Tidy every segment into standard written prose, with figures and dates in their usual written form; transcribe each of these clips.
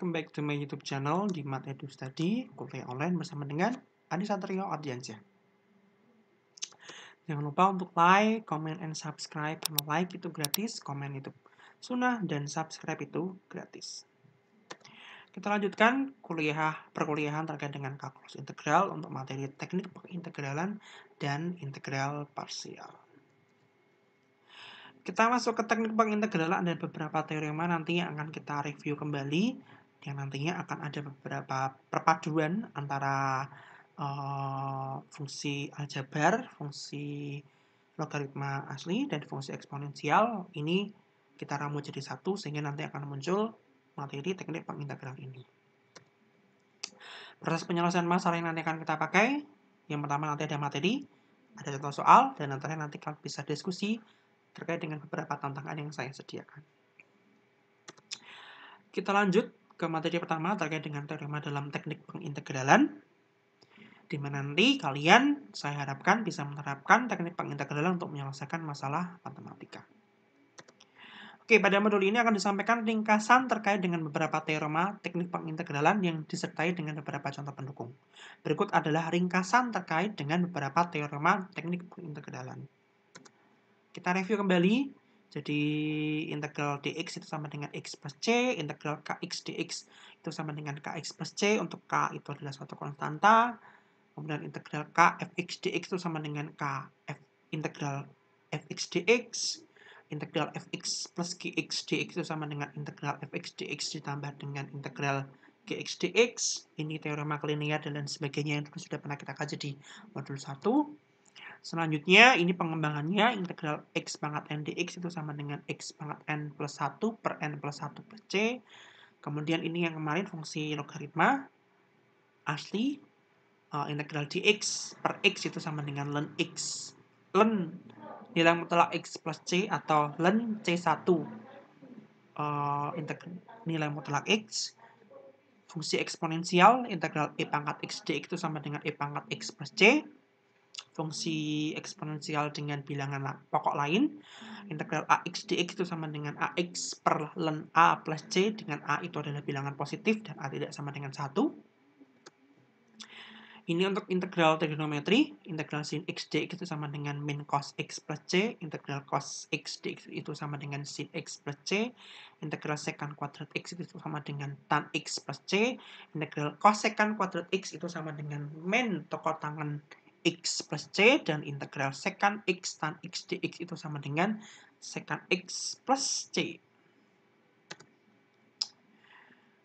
welcome back to my YouTube channel di Math Edu Study, kuliah online bersama dengan Adi Satrio Ardiansyah. Jangan lupa untuk like, comment, and subscribe. Karena like itu gratis, comment itu sunnah, dan subscribe itu gratis. Kita lanjutkan perkuliahan terkait dengan kalkulus integral untuk materi teknik pengintegralan dan integral parsial. Kita masuk ke teknik pengintegralan dan beberapa teorema nanti yang akan kita review kembali, yang nantinya akan ada beberapa perpaduan antara fungsi aljabar, fungsi logaritma asli, dan fungsi eksponensial. Ini kita ramu jadi satu sehingga nanti akan muncul materi teknik pengintegralan ini. Proses penyelesaian masalah yang nanti akan kita pakai, yang pertama nanti ada materi, ada contoh soal, dan nanti kalian bisa diskusi terkait dengan beberapa tantangan yang saya sediakan. Kita lanjut ke materi pertama terkait dengan teorema dalam teknik pengintegralan, di mana nanti kalian, saya harapkan bisa menerapkan teknik pengintegralan untuk menyelesaikan masalah matematika. Oke, pada modul ini akan disampaikan ringkasan terkait dengan beberapa teorema teknik pengintegralan yang disertai dengan beberapa contoh pendukung. Berikut adalah ringkasan terkait dengan beberapa teorema teknik pengintegralan. Kita review kembali. Jadi integral dx itu sama dengan x plus c, integral kx dx itu sama dengan kx plus c, untuk k itu adalah suatu konstanta. Kemudian integral k fx dx itu sama dengan integral fx dx, integral fx plus gx dx itu sama dengan integral fx dx ditambah dengan integral gx dx. Ini teorema linear dan lain sebagainya yang sudah pernah kita kaji di modul 1. Selanjutnya, ini pengembangannya, integral x pangkat n dx itu sama dengan x pangkat n plus 1 per n plus 1 plus c. Kemudian ini yang kemarin fungsi logaritma asli, integral dx per x itu sama dengan ln x. Ln nilai mutlak x plus c atau ln c1 nilai mutlak x. Fungsi eksponensial, integral e pangkat x dx itu sama dengan e pangkat x plus c. Fungsi eksponensial dengan bilangan pokok lain, integral ax dx itu sama dengan ax per ln a plus c, dengan a itu adalah bilangan positif dan a tidak sama dengan 1. Ini untuk integral trigonometri, integral sin x dx itu sama dengan min cos x plus c, integral cos x dx itu sama dengan sin x plus c, integral secant kuadrat x itu sama dengan tan x plus c, integral cosecant kuadrat x itu sama dengan min tokol tangan x plus c, dan integral secant x tan x dx itu sama dengan secant x plus c.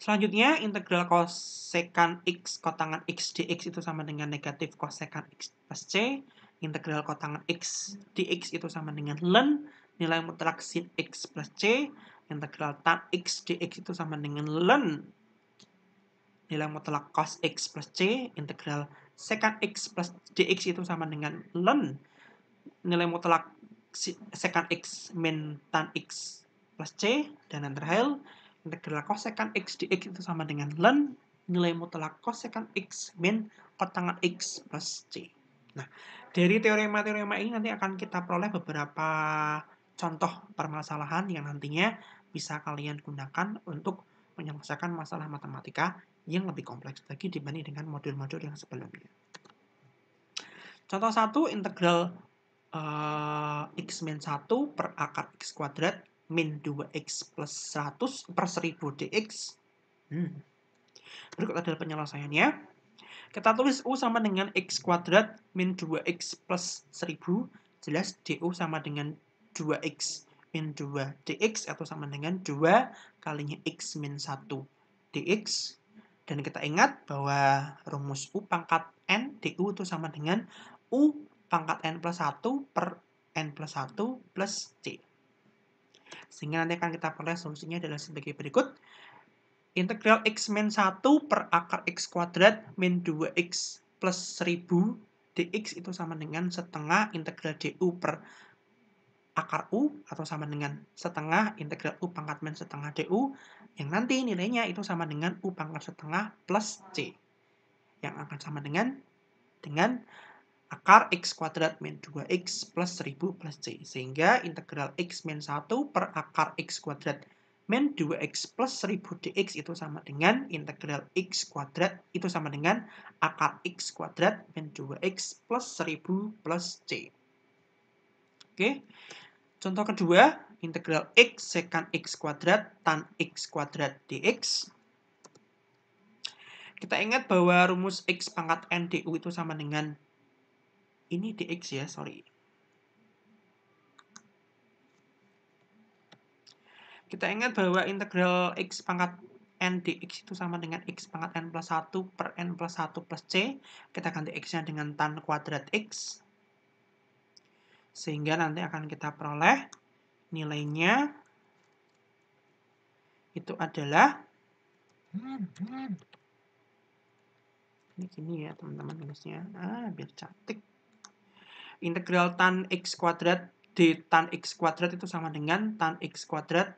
Selanjutnya, integral cosecant x kotangan x dx itu sama dengan negatif cosecant x plus c. Integral kotangan x dx itu sama dengan ln nilai mutlak sin x plus c. Integral tan x dx itu sama dengan ln nilai mutlak cos x plus c. Integral secant x plus dx itu sama dengan ln nilai mutlak secant x min tan x plus c. Dan yang terakhir, integral cosecant x dx itu sama dengan ln nilai mutlak cosecant x min kotangan x plus c. Nah, dari teorema-teorema ini nanti akan kita peroleh beberapa contoh permasalahan yang nantinya bisa kalian gunakan untuk menyelesaikan masalah matematika yang lebih kompleks lagi dibanding dengan modul-modul yang sebelumnya. Contoh 1, integral x min 1 per akar x kuadrat min 2x plus 100 per 1000 dx. Berikut adalah penyelesaiannya. Kita tulis u sama dengan x kuadrat min 2x plus 1000. Jelas du sama dengan 2x min 2 dx atau sama dengan 2 kalinya x min 1 dx. Dan kita ingat bahwa rumus u pangkat n du itu sama dengan u pangkat n plus 1 per n plus 1 plus c. Sehingga nanti akan kita peroleh solusinya adalah sebagai berikut. Integral x min 1 per akar x kuadrat min 2x plus 1000 dx itu sama dengan setengah integral du per akar u atau sama dengan setengah integral u pangkat min setengah du, yang nanti nilainya itu sama dengan u pangkat setengah plus c, yang akan sama dengan akar x kuadrat min 2x plus 1000 plus c. Sehingga integral x min 1 per akar x kuadrat min 2x plus 1000 dx itu sama dengan integral x kuadrat itu sama dengan akar x kuadrat min 2x plus 1000 plus c. Oke. Contoh kedua, integral x sekant x kuadrat tan x kuadrat dx. Kita ingat bahwa rumus x pangkat n du itu sama dengan ini dx ya, sorry. Kita ingat bahwa integral x pangkat n dx itu sama dengan x pangkat n plus 1 per n plus 1 plus c. Kita ganti x-nya dengan tan kuadrat x. Sehingga nanti akan kita peroleh nilainya itu adalah ini gini ya teman-teman tulisnya. Biar cantik. Integral tan x kuadrat d tan x kuadrat itu sama dengan tan x kuadrat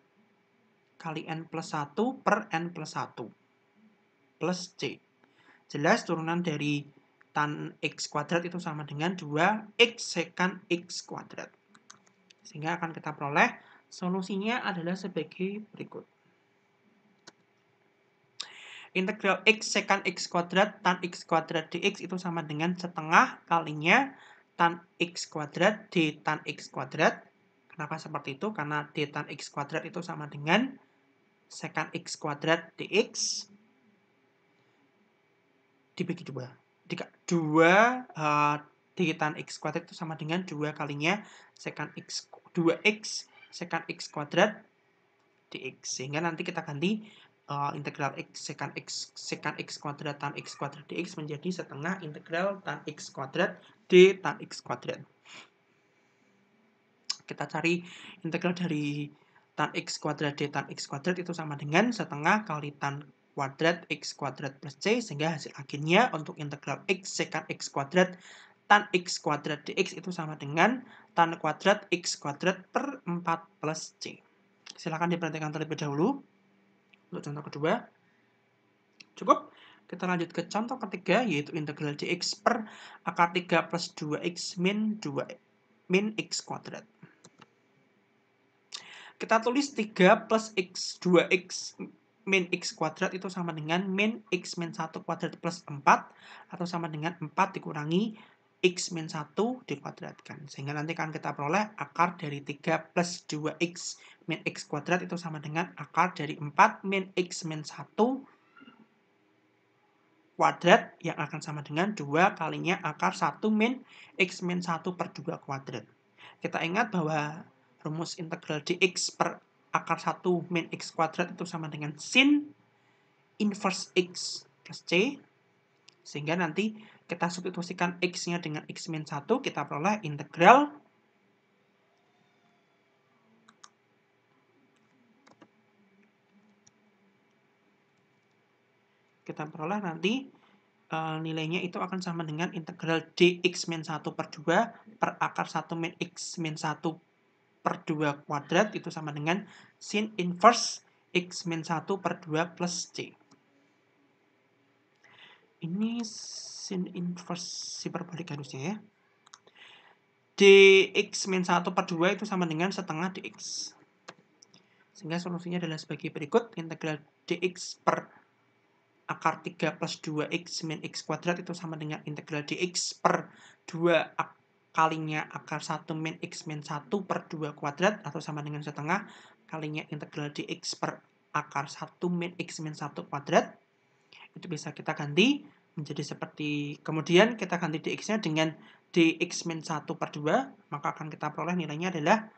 kali n plus 1 per n plus 1 plus c. Jelas turunan dari tan x kuadrat itu sama dengan 2x sekant x kuadrat. Sehingga akan kita peroleh solusinya adalah sebagai berikut. Integral x sekant x kuadrat tan x kuadrat dx itu sama dengan setengah kalinya tan x kuadrat d tan x kuadrat. Kenapa seperti itu? Karena d tan x kuadrat itu sama dengan sekant x kuadrat dx dibagi 2. Jika 2 d tan x kuadrat itu sama dengan 2 kalinya sekant x 2x sekant x kuadrat dx. Sehingga nanti kita ganti integral x sekant x kuadrat tan x kuadrat dx menjadi setengah integral tan x kuadrat d tan x kuadrat. Kita cari integral dari tan x kuadrat d tan x kuadrat itu sama dengan setengah kali tan kuadrat x kuadrat plus c, sehingga hasil akhirnya untuk integral x sekant x kuadrat tan x kuadrat dx itu sama dengan tan kuadrat x kuadrat per 4 plus c. Silakan diperhatikan terlebih dahulu untuk contoh kedua. Cukup. Kita lanjut ke contoh ketiga, yaitu integral dx per akar 3 plus 2x min x kuadrat. Kita tulis 3 plus x 2x min x kuadrat itu sama dengan min x min 1 kuadrat plus 4 atau sama dengan 4 dikurangi x min 1 dikuadratkan. Sehingga nanti akan kita peroleh akar dari 3 plus 2x min x kuadrat itu sama dengan akar dari 4 min x min 1 kuadrat yang akan sama dengan 2 kalinya akar 1 min x min 1 per 2 kuadrat. Kita ingat bahwa rumus integral dx per akar 1 min x kuadrat itu sama dengan sin inverse x plus c. Sehingga nanti kita substitusikan x-nya dengan x min 1, kita peroleh integral nanti nilainya itu akan sama dengan integral dx min 1 per 2 per akar 1 min x min 1 per 2 kuadrat itu sama dengan sin inverse x min 1 per 2 plus c. Ini sin inverse hiperbolik harusnya ya. Dx min 1 per 2 itu sama dengan setengah dx. Sehingga solusinya adalah sebagai berikut. Integral dx per akar 3 plus 2x min x kuadrat itu sama dengan integral dx per 2 kalinya akar 1 min x min 1 per 2 kuadrat atau sama dengan setengah kalinya integral dx per akar 1 min x min 1 kuadrat. Itu bisa kita ganti menjadi seperti, kemudian kita ganti dx-nya dengan dx min 1 per 2, maka akan kita peroleh nilainya adalah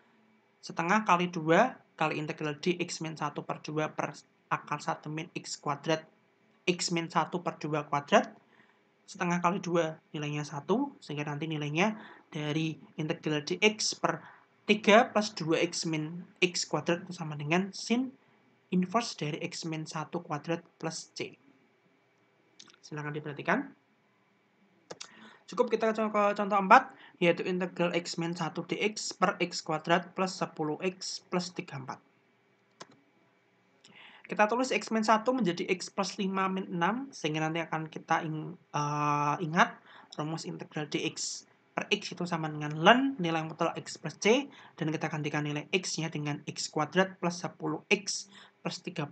setengah kali 2 kali integral dx min 1 per 2 per akar 1 min x kuadrat x min 1 per 2 kuadrat, setengah kali 2 nilainya 1, sehingga nanti nilainya dari integral dx per 3 plus 2x min x kuadrat itu sama dengan sin inverse dari x min 1 kuadrat plus c. Silahkan diperhatikan. Cukup kita ke contoh 4, yaitu integral x min 1 dx per x kuadrat plus 10x plus 34. Kita tulis x min 1 menjadi x plus 5 min 6, sehingga nanti akan kita ingat rumus integral dx per per X itu sama dengan ln nilai mutlak X plus C, dan kita gantikan nilai X-nya dengan X kuadrat plus 10X plus 34,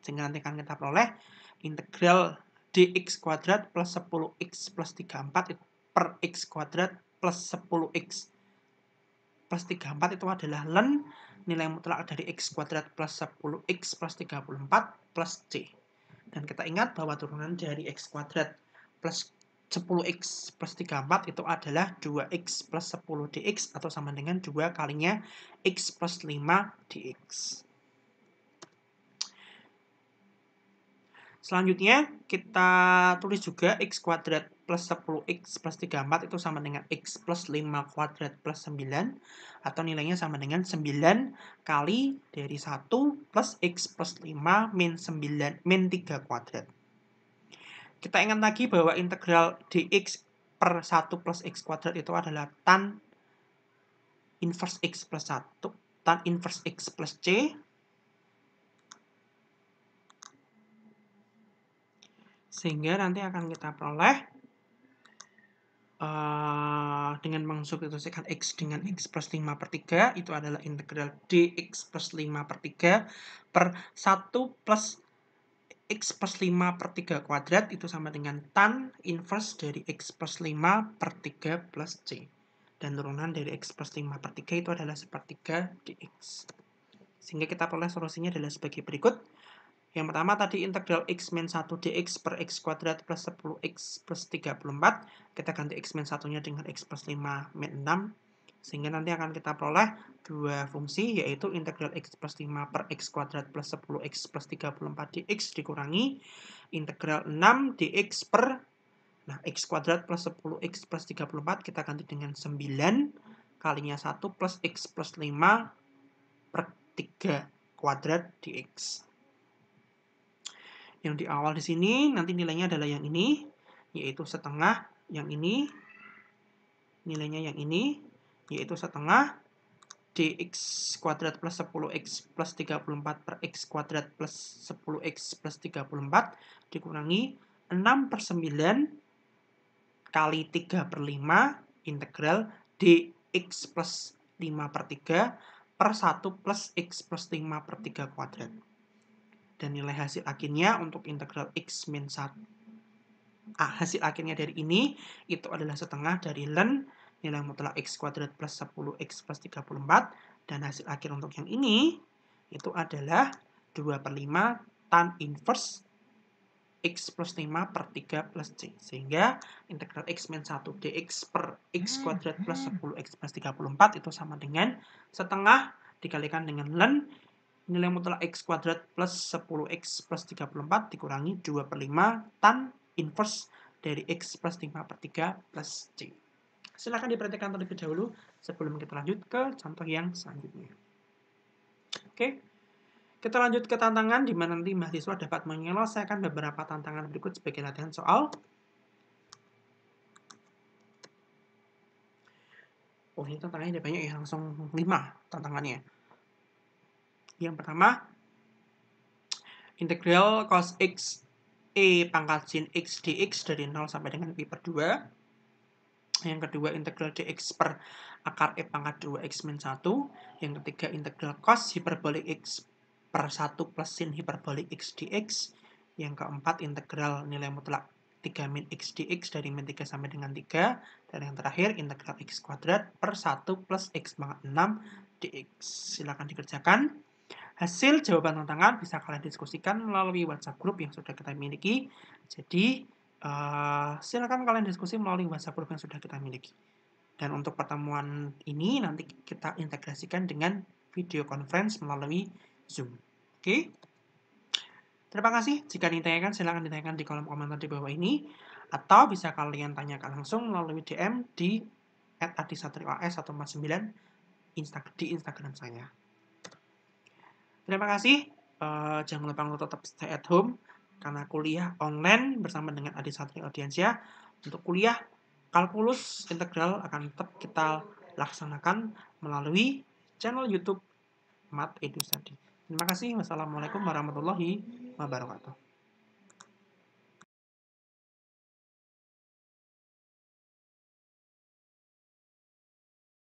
sehingga nanti akan kita peroleh integral dx kuadrat plus 10X plus 34 per X kuadrat plus 10X plus 34 itu adalah ln nilai mutlak dari X kuadrat plus 10X plus 34 plus C. Dan kita ingat bahwa turunan dari X kuadrat plus 10X plus 34 itu adalah 2X plus 10 dx atau sama dengan 2 kalinya X plus 5 dx. Selanjutnya kita tulis juga X kuadrat plus 10X plus 34 itu sama dengan X plus 5 kuadrat plus 9, atau nilainya sama dengan 9 kali dari 1 plus X plus 5 min 9 min 3 kuadrat. Kita ingat lagi bahwa integral dx per 1 plus X kuadrat itu adalah tan inverse X plus 1, tan inverse X plus C, sehingga nanti akan kita peroleh dengan mensubstitusikan X dengan X plus 5 per 3 itu adalah integral dx plus 5 per 3 per 1 plus X plus 5 per 3 kuadrat itu sama dengan tan inverse dari X plus 5 per 3 plus C. Dan turunan dari X plus 5 per 3 itu adalah sepertiga dx. Sehingga kita peroleh solusinya adalah sebagai berikut. Yang pertama tadi integral X min 1 dx per X kuadrat plus 10X plus 34. Kita ganti X min 1-nya dengan X plus 5 min 6. Sehingga nanti akan kita peroleh dua fungsi, yaitu integral X plus 5 per X kuadrat plus 10X plus 34 dx dikurangi integral 6 dx per X kuadrat plus 10X plus 34 kita ganti dengan 9 kalinya 1 plus X plus 5 per 3 kuadrat dx. Yang di awal di sini nanti nilainya adalah yang ini, yaitu setengah, yang ini nilainya yang ini, yaitu setengah dx kuadrat plus 10x plus 34 per x kuadrat plus 10x plus 34 dikurangi 6 per 9 kali 3 per 5 integral dx plus 5 per 3 per 1 plus x plus 5 per 3 kuadrat. Dan nilai hasil akhirnya untuk integral X min 1. Hasil akhirnya dari ini itu adalah setengah dari ln nilai mutlak X kuadrat plus 10X plus 34. Dan hasil akhir untuk yang ini itu adalah 2 per 5 tan inverse X plus 5 per 3 plus C. Sehingga integral X min 1 dx per X kuadrat plus 10X plus 34 itu sama dengan setengah dikalikan dengan ln nilai mutlak X kuadrat plus 10X plus 34 dikurangi 2 per 5 tan inverse dari X plus 5 per 3 plus C. Silakan diperhatikan terlebih dahulu sebelum kita lanjut ke contoh yang selanjutnya. Oke, kita lanjut ke tantangan di mana nanti mahasiswa dapat menyelesaikan beberapa tantangan berikut sebagai latihan soal. Oh, ini tantangannya ada banyak ya, langsung 5 tantangannya. Yang pertama, integral cos X E pangkat sin X dx dari 0 sampai dengan pi per 2. Yang kedua, integral dx per akar E pangkat 2x min 1. Yang ketiga, integral cos hiperbolik X per 1 plus sin hiperbolik X dx. Yang keempat, integral nilai mutlak 3 min X dx dari min 3 sampai dengan 3. Dan yang terakhir, integral X kuadrat per 1 plus X pangkat 6 dx. Silakan dikerjakan. Hasil jawaban tantangan bisa kalian diskusikan melalui WhatsApp group yang sudah kita miliki. Jadi, silakan kalian diskusi melalui WhatsApp group yang sudah kita miliki. Dan untuk pertemuan ini nanti kita integrasikan dengan video conference melalui Zoom. Oke? Terima kasih. Jika ditanyakan, silakan ditanyakan di kolom komentar di bawah ini. Atau bisa kalian tanyakan langsung melalui DM di @adisatrioas atau 49 di Instagram saya. Terima kasih. Jangan lupa untuk tetap stay at home karena kuliah online bersama dengan Adi Satrio Audiensia. Untuk kuliah kalkulus integral akan tetap kita laksanakan melalui channel YouTube Mat Edu Study. Terima kasih. Wassalamualaikum warahmatullahi wabarakatuh.